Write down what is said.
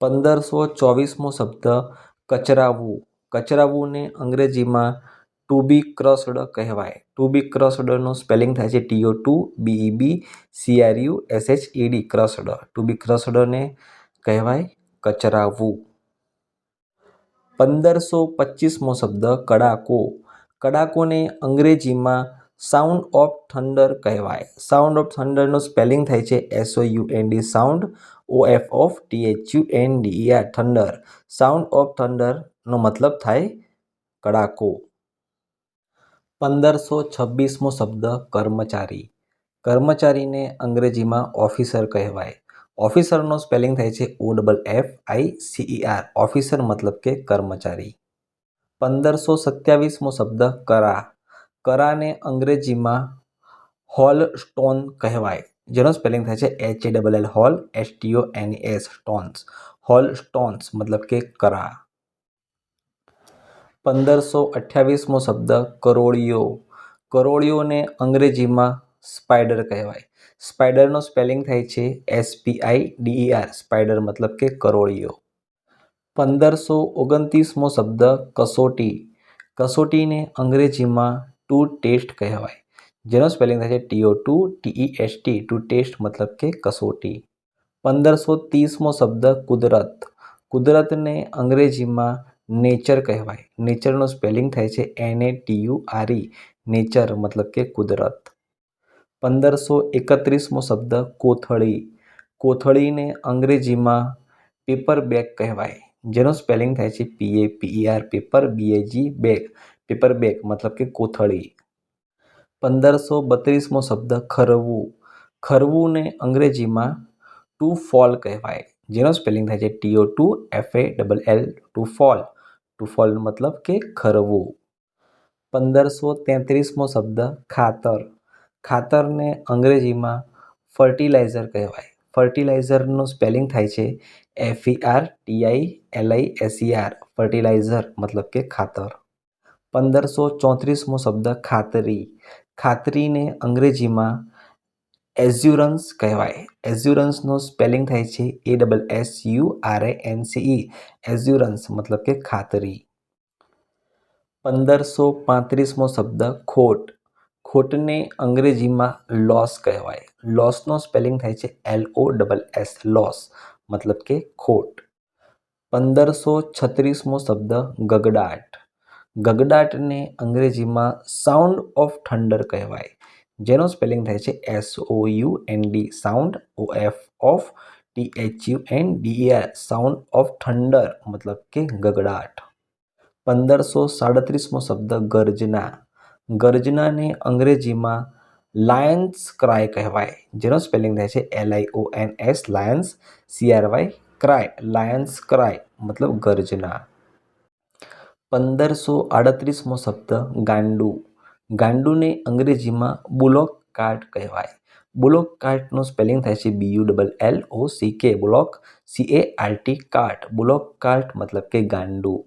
1524મો શબ્દ કચરાવું. કચરાવુંને અંગ્રેજીમાં ટુ બી ક્રસ્ડ કહેવાય. ટુ બી ક્રસ્ડનું સ્પેલિંગ થાય છે TO2BEBCRUSHED ક્રસ્ડ. ટુ બી ક્રસ્ડને કહેવાય કચરાવું. 1525મો શબ્દ કડાકો. કડાકોને અંગ્રેજીમાં સાઉન્ડ ઓફ થંડર કહેવાય. સાઉન્ડ ઓફ થંડરનું સ્પેલિંગ થાય છે SOUND sound OFTHUNDER thunder. Sound of થંડરનો મતલબ થાય કડાકો. 1526મો શબ્દ કર્મચારી. કર્મચારીને અંગ્રેજીમાં ઓફિસર કહેવાય. ઓફિસરનો સ્પેલિંગ થાય છે OFFICER ઓફિસર મતલબ કે કર્મચારી. 1527મો શબ્દ કરા. કરાને અંગ્રેજીમાં હોલસ્ટોન કહેવાય, જેનો સ્પેલિંગ થાય છે HALL હોલ STONES સ્ટોન્સ. હોલસ્ટોન્સ મતલબ કે કરા. 1528મો શબ્દ કરોળિયો. કરોળિયોને અંગ્રેજીમાં સ્પાઈડર કહેવાય. સ્પાઈડરનો સ્પેલિંગ થાય છે SPIDER સ્પાઈડર મતલબ કે કરોળિયો. 1529મો શબ્દ કસોટી. કસોટીને અંગ્રેજીમાં ટુ ટેસ્ટ કહેવાય, જેનો સ્પેલિંગ થાય છે TO2TEST ટુ ટેસ્ટ મતલબ કે કસોટી. 1530મો શબ્દ કુદરત. કુદરતને અંગ્રેજીમાં નેચર કહેવાય. નેચરનો સ્પેલિંગ થાય છે NATURE નેચર મતલબ કે કુદરત. 1531મો શબ્દ કોથળી. કોથળીને અંગ્રેજીમાં પેપર બેગ કહેવાય, જેનો સ્પેલિંગ થાય છે PAPER paper BAG bag paper bag મતલબ કે કોથળી. 1532મો શબ્દ ખરવું. ખરવુંને અંગ્રેજીમાં ટુ ફોલ કહેવાય, જેનો સ્પેલિંગ થાય છે TO2FALL two fall. Two fall મતલબ કે ખરવું. 1533મો શબ્દ ખાતર. ખાતરને અંગ્રેજીમાં ફર્ટિલાઇઝર કહેવાય. ફર્ટિલાઇઝરનું સ્પેલિંગ થાય છે FERTILIZER ફર્ટિલાઇઝર મતલબ કે ખાતર. 1534મો શબ્દ ખાતરી. ખાતરીને અંગ્રેજીમાં એઝ્યુરન્સ કહેવાય. એઝ્યુરન્સનો સ્પેલિંગ થાય છે ASSURANCE એઝ્યુરન્સ મતલબ કે ખાતરી. 1535મો શબ્દ ખોટ. ખોટને અંગ્રેજીમાં લોસ કહેવાય. લોસનો સ્પેલિંગ થાય છે LOSS લોસ મતલબ કે ખોટ. 1536મો શબ્દ ગગડાટ. ગગડાટને અંગ્રેજીમાં સાઉન્ડ ઓફ થંડર કહેવાય, જેનો સ્પેલિંગ થાય છે SOUND sound OFTHUNDER sound of thunder મતલબ કે ગગડાટ. 1537મો શબ્દ ગર્જના. ગર્જનાને અંગ્રેજીમાં લાયન્સ ક્રાય કહેવાય, જેનો સ્પેલિંગ થાય છે LIONS Lions CRY cry Lions cry મતલબ ગર્જના. 1538મો શબ્દ ગાંડું. ગાંડુને અંગ્રેજીમાં બુલોક કાર્ટ કહેવાય. બુલોક કાર્ટનું સ્પેલિંગ થાય છે BULLOCK બુલોક CART કાર્ટ. બુલોક કાર્ટ મતલબ કે ગાંડું.